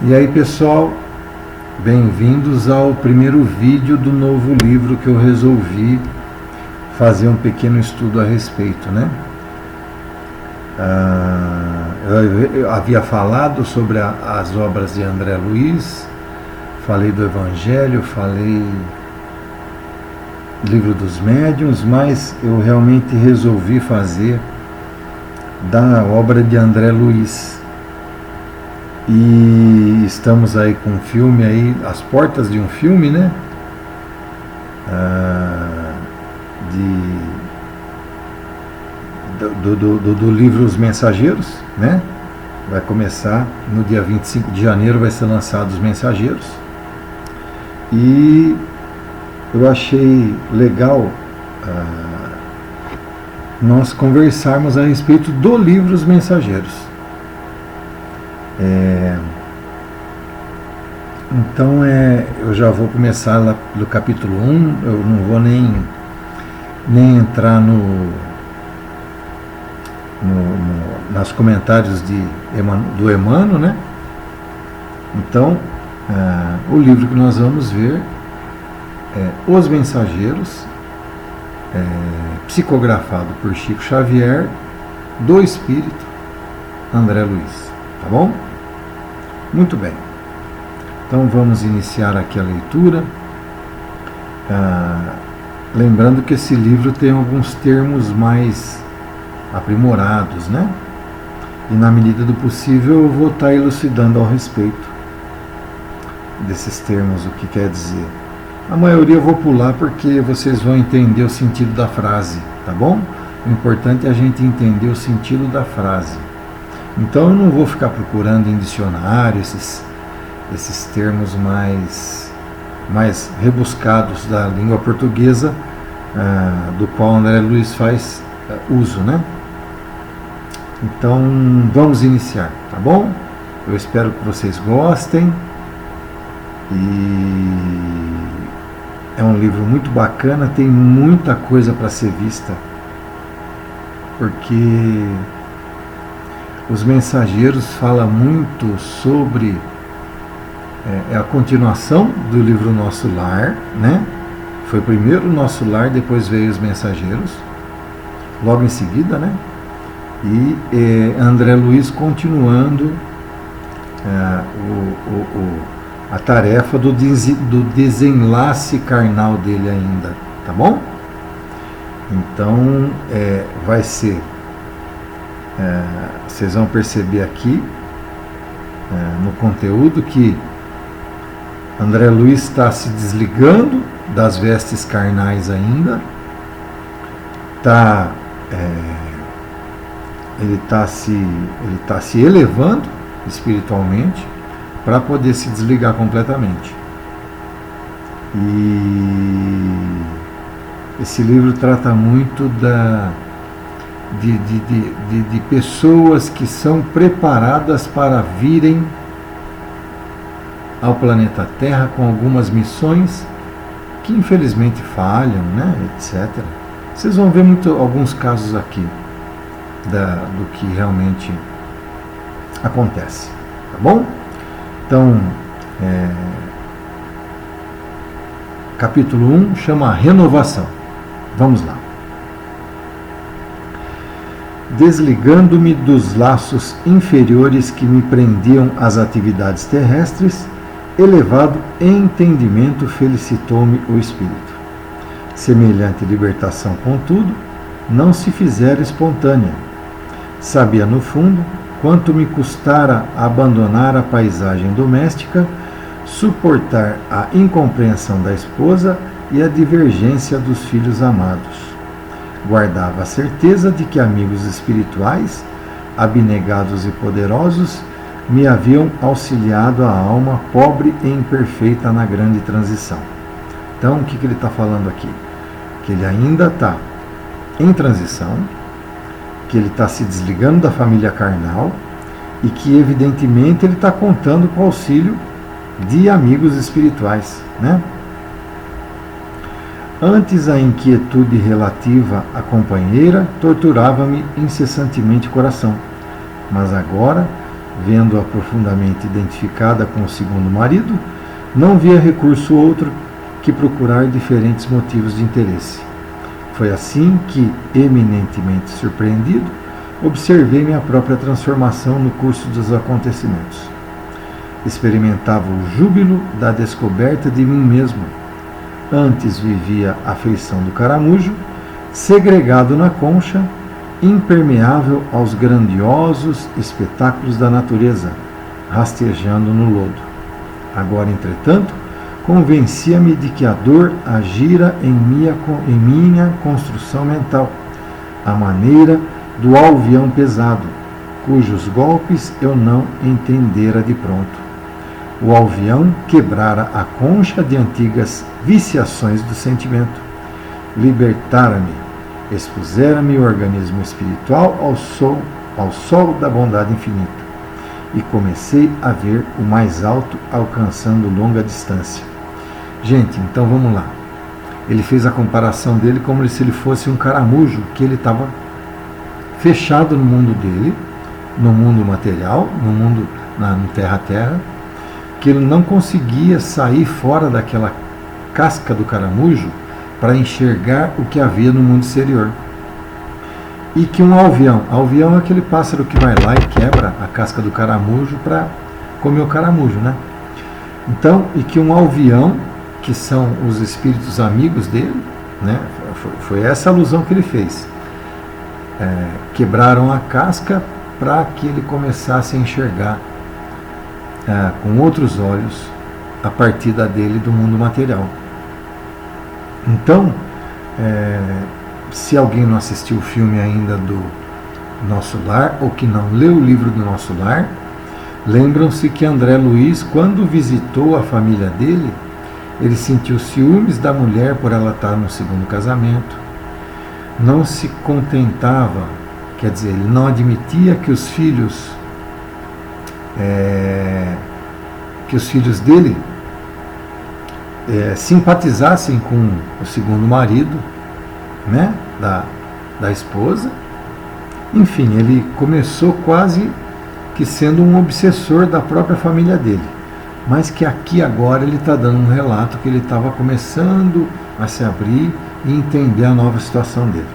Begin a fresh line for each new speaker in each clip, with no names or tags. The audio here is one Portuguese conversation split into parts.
E aí, pessoal, bem-vindos ao primeiro vídeo do novo livro que eu resolvi fazer um pequeno estudo a respeito, né? Eu havia falado sobre as obras de André Luiz, falei do Evangelho, falei do Livro dos Médiuns, mas eu realmente resolvi fazer da obra de André Luiz. E estamos aí com um filme aí, às portas de um filme, né? Do livro Os Mensageiros, né? Vai começar no dia 25 de janeiro, vai ser lançado Os Mensageiros. E eu achei legal nós conversarmos a respeito do livro Os Mensageiros. Então eu já vou começar lá do capítulo 1, eu não vou nem entrar nos comentários do Emmanuel, né? Então, o livro que nós vamos ver é Os Mensageiros, psicografado por Chico Xavier, do Espírito André Luiz, tá bom? Muito bem. Então vamos iniciar aqui a leitura. Lembrando que esse livro tem alguns termos mais aprimorados, né? E na medida do possível eu vou estar elucidando ao respeito desses termos, o que quer dizer. A maioria eu vou pular porque vocês vão entender o sentido da frase, tá bom? O importante é a gente entender o sentido da frase. Então eu não vou ficar procurando em dicionário esses termos mais rebuscados da língua portuguesa, do qual André Luiz faz uso, né? Então vamos iniciar, tá bom? Eu espero que vocês gostem. E é um livro muito bacana, tem muita coisa para ser vista, porque Os Mensageiros fala muito sobre a continuação do livro Nosso Lar, né? Foi primeiro o Nosso Lar, depois veio Os Mensageiros, logo em seguida, né? E André Luiz continuando a tarefa do desenlace carnal dele ainda, tá bom? Então vai ser, vocês vão perceber aqui no conteúdo que André Luiz está se desligando das vestes carnais ainda, ele está se elevando espiritualmente para poder se desligar completamente. E esse livro trata muito de pessoas que são preparadas para virem ao planeta Terra com algumas missões que infelizmente falham, né, etc. Vocês vão ver alguns casos aqui do que realmente acontece, tá bom? Então, capítulo 1 chama Renovação. Vamos lá. Desligando-me dos laços inferiores que me prendiam às atividades terrestres, elevado entendimento felicitou-me o Espírito. Semelhante libertação, contudo, não se fizera espontânea. Sabia, no fundo, quanto me custara abandonar a paisagem doméstica, suportar a incompreensão da esposa e a divergência dos filhos amados. Guardava a certeza de que amigos espirituais, abnegados e poderosos, me haviam auxiliado a alma pobre e imperfeita na grande transição. Então, o que ele está falando aqui? Que ele ainda está em transição, que ele está se desligando da família carnal e que, evidentemente, ele está contando com o auxílio de amigos espirituais, né? Antes, a inquietude relativa à companheira torturava-me incessantemente o coração, mas agora vendo-a profundamente identificada com o segundo marido, não via recurso outro que procurar diferentes motivos de interesse. Foi assim que, eminentemente surpreendido, observei minha própria transformação no curso dos acontecimentos. Experimentava o júbilo da descoberta de mim mesmo. Antes vivia a feição do caramujo, segregado na concha, impermeável aos grandiosos espetáculos da natureza, rastejando no lodo. Agora, entretanto, convencia-me de que a dor agira em minha construção mental, à maneira do alvião pesado, cujos golpes eu não entendera de pronto. O alvião quebrara a concha de antigas viciações do sentimento, libertara-me, expusera-me o organismo espiritual ao sol da bondade infinita, e comecei a ver o mais alto alcançando longa distância. Gente, então vamos lá. Ele fez a comparação dele como se ele fosse um caramujo, que ele estava fechado no mundo dele, no mundo material, no mundo no terra-terra, que ele não conseguia sair fora daquela casca do caramujo para enxergar o que havia no mundo exterior. E que um alvião é aquele pássaro que vai lá e quebra a casca do caramujo para comer o caramujo, né? Então, e que um alvião, que são os espíritos amigos dele, né? Foi essa alusão que ele fez. Quebraram a casca para que ele começasse a enxergar com outros olhos a partida dele do mundo material. Então, se alguém não assistiu o filme ainda do Nosso Lar, ou que não leu o livro do Nosso Lar, lembram-se que André Luiz, quando visitou a família dele, ele sentiu ciúmes da mulher por ela estar no segundo casamento, não se contentava, quer dizer, ele não admitia que os filhos dele simpatizassem com o segundo marido, né, da esposa. Enfim, ele começou quase que sendo um obsessor da própria família dele, mas que aqui agora ele está dando um relato que ele estava começando a se abrir e entender a nova situação dele.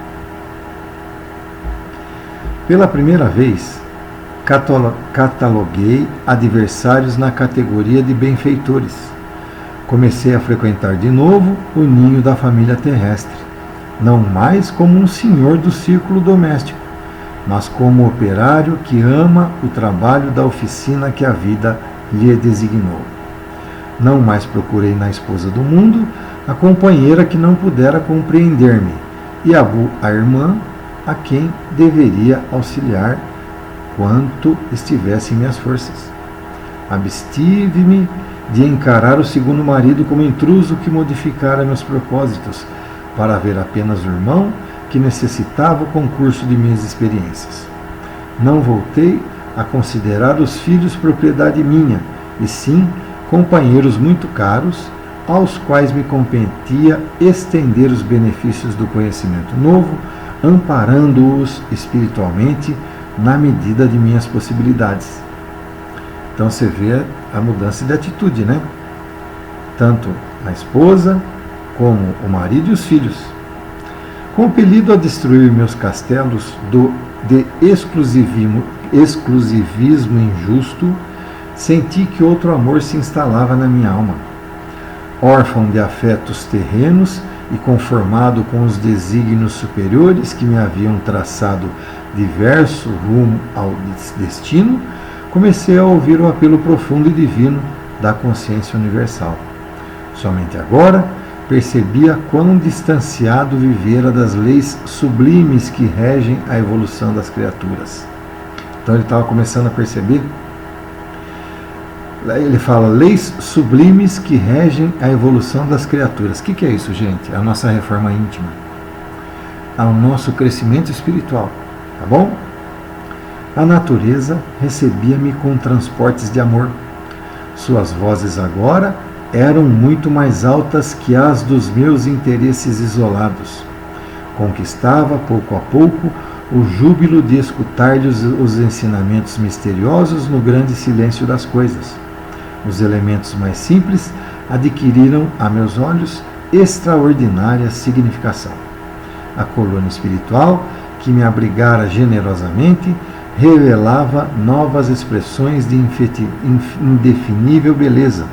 Pela primeira vez, cataloguei adversários na categoria de benfeitores. Comecei a frequentar de novo o ninho da família terrestre, não mais como um senhor do círculo doméstico, mas como operário que ama o trabalho da oficina que a vida lhe designou. Não mais procurei na esposa do mundo a companheira que não pudera compreender-me, e a irmã a quem deveria auxiliar quanto estivesse em minhas forças. Abstive-me de encarar o segundo marido como intruso que modificara meus propósitos, para ver apenas o irmão que necessitava o concurso de minhas experiências. Não voltei a considerar os filhos propriedade minha, e sim companheiros muito caros, aos quais me competia estender os benefícios do conhecimento novo, amparando-os espiritualmente na medida de minhas possibilidades. Então você vê a mudança de atitude, né? Tanto a esposa como o marido e os filhos. Compelido a destruir meus castelos de exclusivismo injusto, senti que outro amor se instalava na minha alma. Órfão de afetos terrenos e conformado com os desígnios superiores que me haviam traçado diverso rumo ao destino, comecei a ouvir o apelo profundo e divino da consciência universal. Somente agora percebia quão distanciado vivera das leis sublimes que regem a evolução das criaturas. Então ele estava começando a perceber. Ele fala, leis sublimes que regem a evolução das criaturas. O que é isso, gente? A nossa reforma íntima, ao nosso crescimento espiritual, tá bom? A natureza recebia-me com transportes de amor. Suas vozes agora eram muito mais altas que as dos meus interesses isolados. Conquistava, pouco a pouco, o júbilo de escutar-lhe os ensinamentos misteriosos no grande silêncio das coisas. Os elementos mais simples adquiriram, a meus olhos, extraordinária significação. A colônia espiritual, que me abrigara generosamente, revelava novas expressões de indefinível beleza.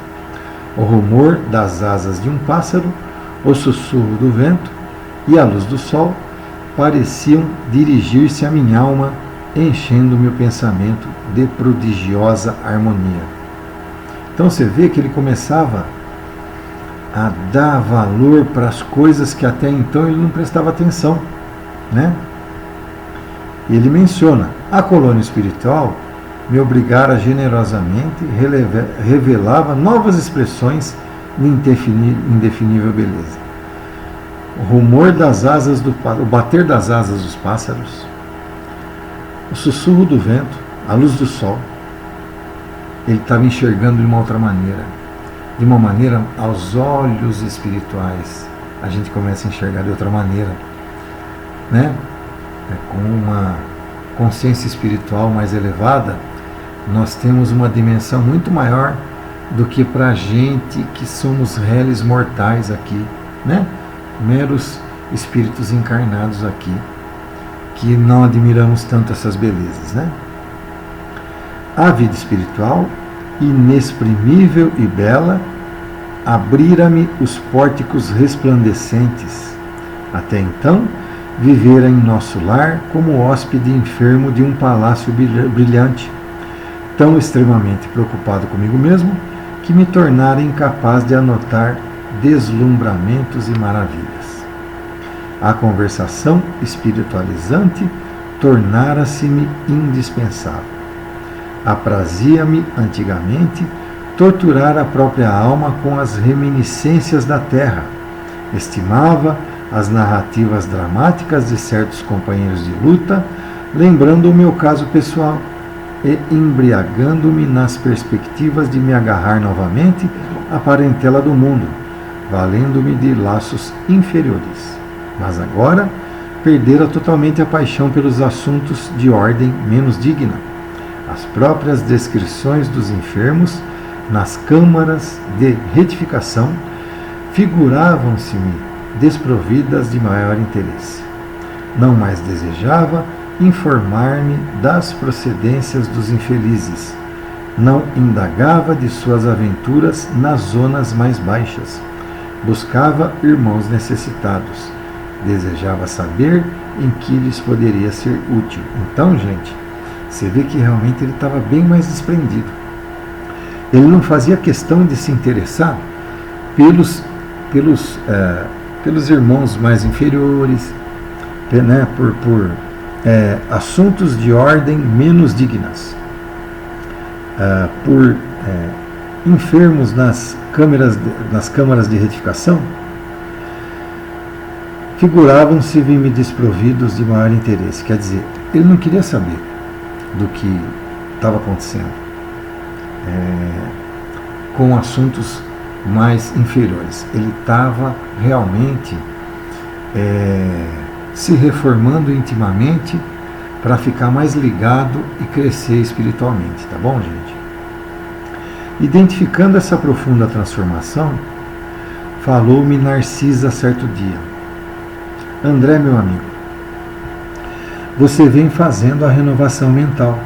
O rumor das asas de um pássaro, o sussurro do vento e a luz do sol pareciam dirigir-se à minha alma, enchendo meu pensamento de prodigiosa harmonia. Então você vê que ele começava a dar valor para as coisas que até então ele não prestava atenção, né? Ele menciona: a colônia espiritual me obrigara generosamente, revelava novas expressões de indefinível beleza. O rumor das asas o bater das asas dos pássaros, o sussurro do vento, a luz do sol. Ele estava enxergando de uma outra maneira. De uma maneira, aos olhos espirituais, a gente começa a enxergar de outra maneira, né? Com uma consciência espiritual mais elevada, nós temos uma dimensão muito maior do que para a gente que somos réis mortais aqui, né? Meros espíritos encarnados aqui, que não admiramos tanto essas belezas, né? A vida espiritual, inexprimível e bela, abrira-me os pórticos resplandecentes. Até então, vivera em nosso lar como hóspede enfermo de um palácio brilhante, tão extremamente preocupado comigo mesmo, que me tornara incapaz de anotar deslumbramentos e maravilhas. A conversação espiritualizante tornara-se-me indispensável. Aprazia-me, antigamente, torturar a própria alma com as reminiscências da terra. Estimava as narrativas dramáticas de certos companheiros de luta, lembrando o meu caso pessoal e embriagando-me nas perspectivas de me agarrar novamente à parentela do mundo, valendo-me de laços inferiores. Mas agora perdera totalmente a paixão pelos assuntos de ordem menos digna. As próprias descrições dos enfermos nas câmaras de retificação figuravam-se-me desprovidas de maior interesse. Não mais desejava informar-me das procedências dos infelizes. Não indagava de suas aventuras nas zonas mais baixas. Buscava irmãos necessitados. Desejava saber em que lhes poderia ser útil. Então, gente, você vê que realmente ele estava bem mais desprendido. Ele não fazia questão de se interessar pelos irmãos mais inferiores, né, por assuntos de ordem menos dignas, por enfermos nas câmaras de retificação, figuravam-se-me desprovidos de maior interesse. Quer dizer, ele não queria saber do que estava acontecendo com assuntos mais inferiores. Ele estava realmente se reformando intimamente para ficar mais ligado e crescer espiritualmente, tá bom, gente? Identificando essa profunda transformação, falou-me Narcisa certo dia: André, meu amigo, você vem fazendo a renovação mental.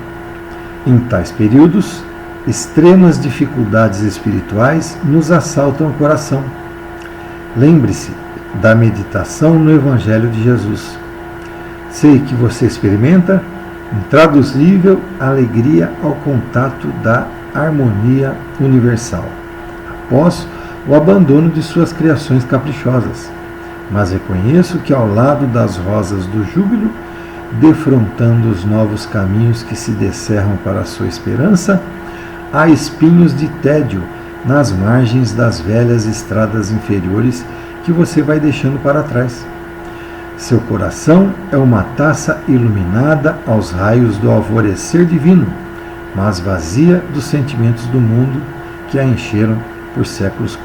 Em tais períodos, extremas dificuldades espirituais nos assaltam o coração. Lembre-se da meditação no Evangelho de Jesus. Sei que você experimenta intraduzível alegria ao contato da harmonia universal, após o abandono de suas criações caprichosas. Mas reconheço que ao lado das rosas do júbilo, defrontando os novos caminhos que se descerram para a sua esperança, há espinhos de tédio nas margens das velhas estradas inferiores que você vai deixando para trás. Seu coração é uma taça iluminada aos raios do alvorecer divino, mas vazia dos sentimentos do mundo que a encheram por séculos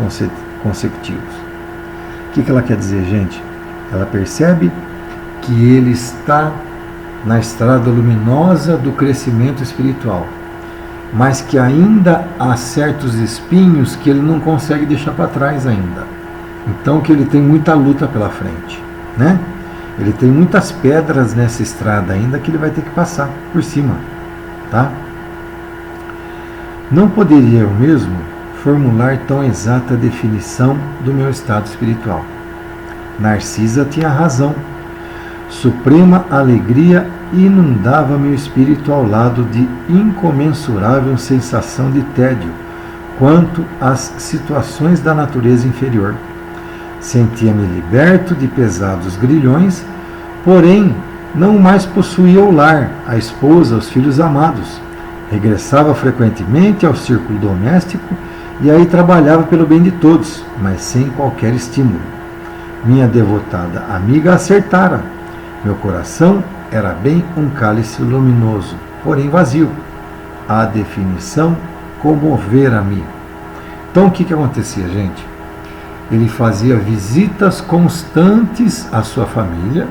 consecutivos. O que ela quer dizer, gente? Ela percebe que ele está na estrada luminosa do crescimento espiritual, mas que ainda há certos espinhos que ele não consegue deixar para trás ainda. Então que ele tem muita luta pela frente, né? Ele tem muitas pedras nessa estrada ainda que ele vai ter que passar por cima, tá? Não poderia eu mesmo formular tão exata definição do meu estado espiritual. Narcisa tinha razão. Suprema alegria inundava meu espírito ao lado de incomensurável sensação de tédio quanto às situações da natureza inferior. Sentia-me liberto de pesados grilhões, porém não mais possuía o lar, a esposa, os filhos amados. Regressava frequentemente ao círculo doméstico e aí trabalhava pelo bem de todos, mas sem qualquer estímulo. Minha devotada amiga acertara. Meu coração era bem um cálice luminoso, porém vazio. A definição comovera-me. Então o que acontecia, gente? Ele fazia visitas constantes à sua família,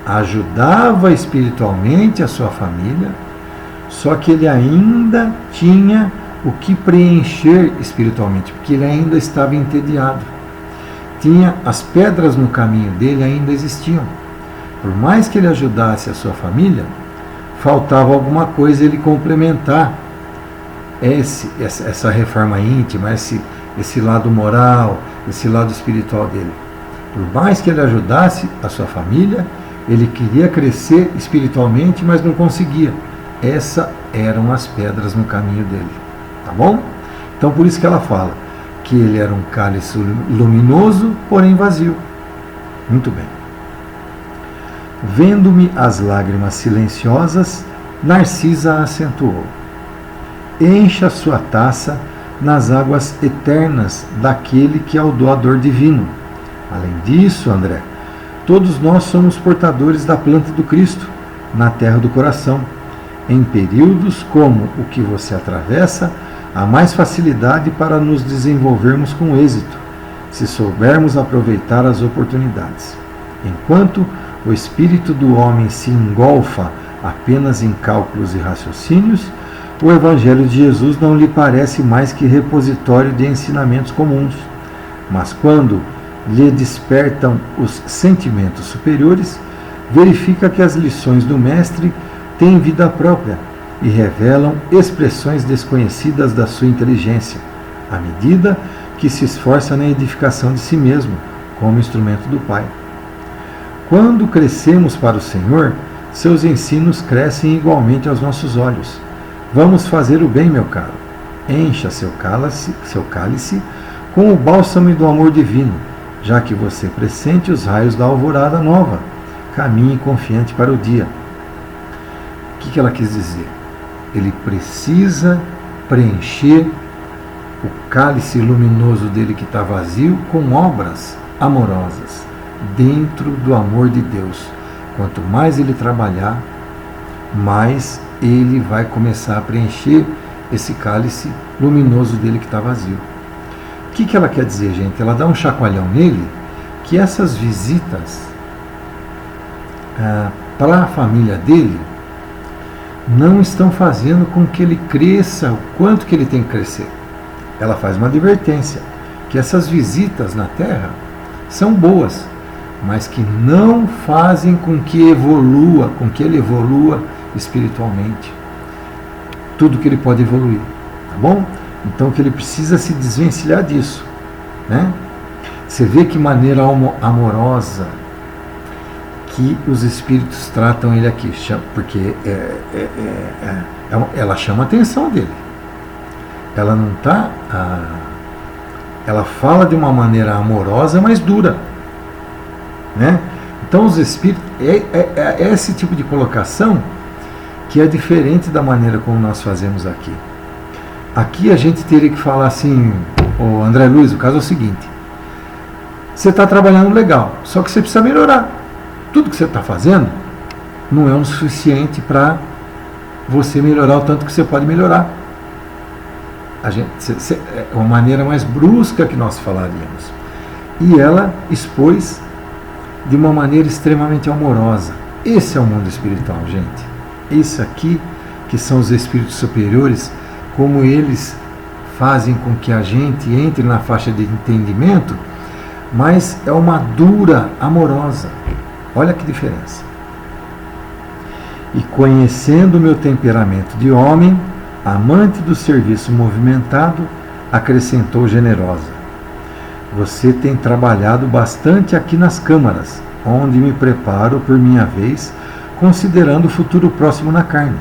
ajudava espiritualmente a sua família, só que ele ainda tinha o que preencher espiritualmente, porque ele ainda estava entediado. Tinha as pedras no caminho dele, ainda existiam. Por mais que ele ajudasse a sua família, faltava alguma coisa ele complementar essa reforma íntima, esse lado moral, esse lado espiritual dele. Por mais que ele ajudasse a sua família, ele queria crescer espiritualmente, mas não conseguia. Essas eram as pedras no caminho dele. Tá bom? Então por isso que ela fala que ele era um cálice luminoso, porém vazio. Muito bem. Vendo-me as lágrimas silenciosas, Narcisa acentuou: encha sua taça nas águas eternas daquele que é o doador divino. Além disso, André, todos nós somos portadores da planta do Cristo na terra do coração. Em períodos como o que você atravessa, há mais facilidade para nos desenvolvermos com êxito, se soubermos aproveitar as oportunidades. Enquanto o espírito do homem se engolfa apenas em cálculos e raciocínios, o Evangelho de Jesus não lhe parece mais que repositório de ensinamentos comuns. Mas quando lhe despertam os sentimentos superiores, verifica que as lições do Mestre têm vida própria e revelam expressões desconhecidas da sua inteligência, à medida que se esforça na edificação de si mesmo, como instrumento do Pai. Quando crescemos para o Senhor, seus ensinos crescem igualmente aos nossos olhos. Vamos fazer o bem, meu caro. Encha seu cálice com o bálsamo do amor divino, já que você pressente os raios da alvorada nova. Caminhe confiante para o dia. O que ela quis dizer? Ele precisa preencher o cálice luminoso dele que está vazio com obras amorosas, dentro do amor de Deus. Quanto mais ele trabalhar, mais ele vai começar a preencher esse cálice luminoso dele que está vazio. O que ela quer dizer, gente? Ela dá um chacoalhão nele, que essas visitas para a família dele não estão fazendo com que ele cresça o quanto que ele tem que crescer. Ela faz uma advertência, que essas visitas na Terra são boas, mas que não fazem com que ele evolua espiritualmente. Tudo que ele pode evoluir, tá bom? Então que ele precisa se desvencilhar disso, né? Você vê que maneira amorosa que os espíritos tratam ele aqui, porque ela chama a atenção dele. Ela não está, ela fala de uma maneira amorosa, mas dura, né? Então os espíritos, é esse tipo de colocação que é diferente da maneira como nós fazemos aqui. Aqui a gente teria que falar assim: ô André Luiz, o caso é o seguinte, você está trabalhando legal, só que você precisa melhorar. Tudo que você está fazendo não é o suficiente para você melhorar o tanto que você pode melhorar. É uma maneira mais brusca que nós falaríamos. E ela expôs de uma maneira extremamente amorosa. Esse é o mundo espiritual, gente. Esse aqui, que são os espíritos superiores, como eles fazem com que a gente entre na faixa de entendimento, mas é uma dura amorosa. Olha que diferença. E conhecendo o meu temperamento de homem, amante do serviço movimentado, acrescentou generosa: você tem trabalhado bastante aqui nas câmaras, onde me preparo por minha vez, considerando o futuro próximo na carne.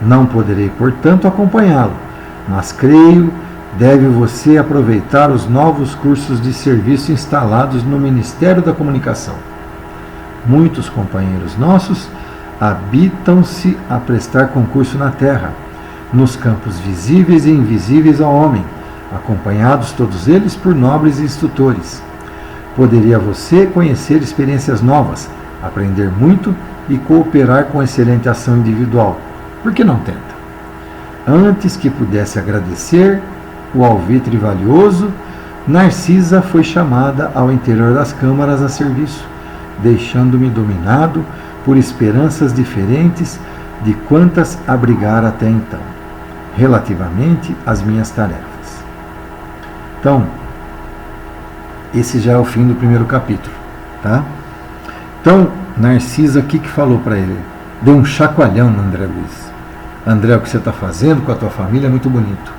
Não poderei, portanto, acompanhá-lo, mas creio deve você aproveitar os novos cursos de serviço instalados no Ministério da Comunicação. Muitos companheiros nossos habitam-se a prestar concurso na terra, nos campos visíveis e invisíveis ao homem, acompanhados todos eles por nobres instrutores. Poderia você conhecer experiências novas, aprender muito e cooperar com excelente ação individual. Por que não tenta? Antes que pudesse agradecer o alvitre valioso, Narcisa foi chamada ao interior das câmaras a serviço, deixando-me dominado por esperanças diferentes de quantas abrigara até então, relativamente às minhas tarefas. Então, esse já é o fim do primeiro capítulo, tá? Então, Narcisa, o que falou para ele? Deu um chacoalhão no André Luiz. André, o que você está fazendo com a tua família é muito bonito,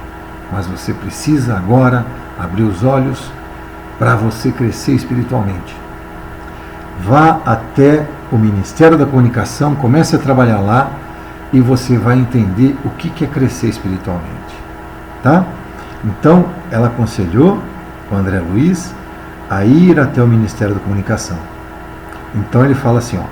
mas você precisa agora abrir os olhos para você crescer espiritualmente. Vá até o Ministério da Comunicação, comece a trabalhar lá e você vai entender o que é crescer espiritualmente, tá? Então, ela aconselhou o André Luiz a ir até o Ministério da Comunicação. Então ele fala assim, ó: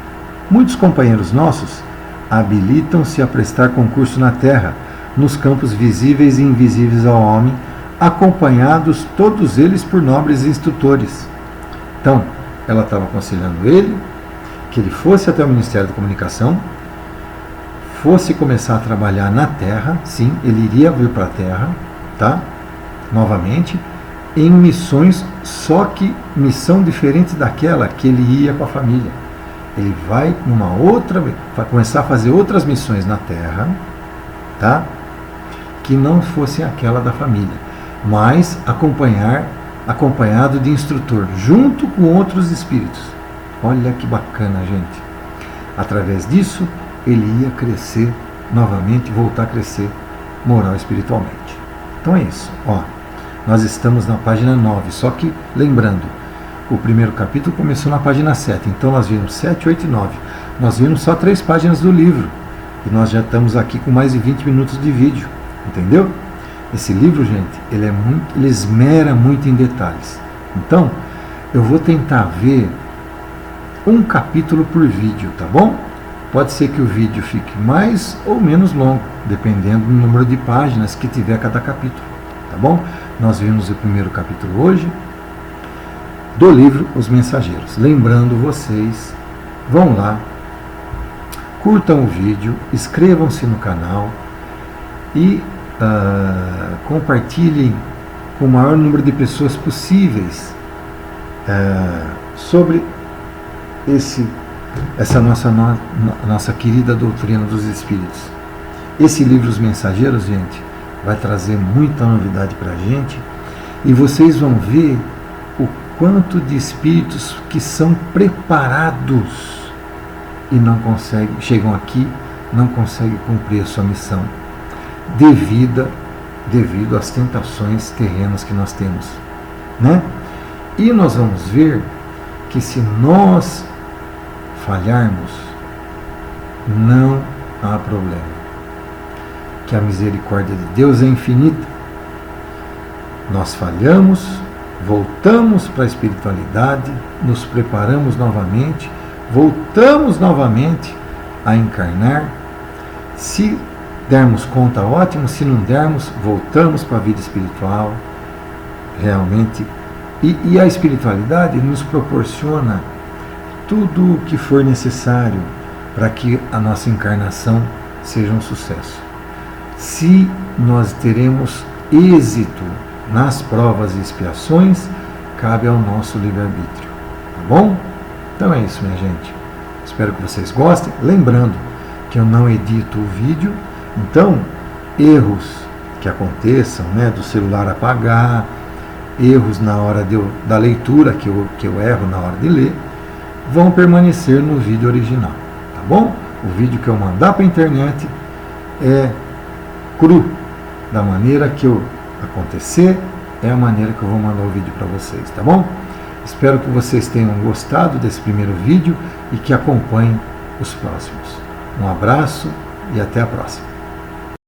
muitos companheiros nossos habilitam-se a prestar concurso na terra, nos campos visíveis e invisíveis ao homem, acompanhados todos eles por nobres instrutores. Então, ela estava aconselhando ele que ele fosse até o Ministério da Comunicação, fosse começar a trabalhar na terra, sim, ele iria vir para a terra, tá? Novamente, em missões, só que missão diferente daquela que ele ia com a família. Ele vai começar a fazer outras missões na terra, tá? Que não fossem aquela da família, mas acompanhado de instrutor, junto com outros espíritos. Olha que bacana, gente. Através disso, ele ia crescer novamente, voltar a crescer moral e espiritualmente. Então é isso, ó. Nós estamos na página 9, só que lembrando, o primeiro capítulo começou na página 7, então nós vimos 7, 8 e 9. Nós vimos só 3 páginas do livro, e nós já estamos aqui com mais de 20 minutos de vídeo, entendeu? Esse livro, gente, ele esmera muito em detalhes. Então, eu vou tentar ver um capítulo por vídeo, tá bom? Pode ser que o vídeo fique mais ou menos longo, dependendo do número de páginas que tiver cada capítulo, tá bom? Nós vimos o primeiro capítulo hoje do livro Os Mensageiros. Lembrando vocês, vão lá, curtam o vídeo, inscrevam-se no canal e compartilhem com o maior número de pessoas possíveis sobre essa nossa querida doutrina dos Espíritos. Esse livro Os Mensageiros, gente, vai trazer muita novidade para a gente e vocês vão ver o quanto de espíritos que são preparados e não conseguem, chegam aqui, não conseguem cumprir a sua missão devido às tentações terrenas que nós temos, né? E nós vamos ver que se nós falharmos, não há problema, que a misericórdia de Deus é infinita. Nós falhamos, voltamos para a espiritualidade, nos preparamos novamente, voltamos novamente a encarnar. Se dermos conta, ótimo. Se não dermos, voltamos para a vida espiritual, realmente. E a espiritualidade nos proporciona tudo o que for necessário para que a nossa encarnação seja um sucesso. Se nós teremos êxito nas provas e expiações, cabe ao nosso livre-arbítrio. Tá bom? Então é isso, minha gente. Espero que vocês gostem. Lembrando que eu não edito o vídeo, então erros que aconteçam, né, do celular apagar, erros na hora da leitura, que eu erro na hora de ler, vão permanecer no vídeo original, tá bom? O vídeo que eu mandar para a internet é cru, da maneira que eu acontecer, é a maneira que eu vou mandar o vídeo para vocês, tá bom? Espero que vocês tenham gostado desse primeiro vídeo e que acompanhem os próximos. Um abraço e até a próxima.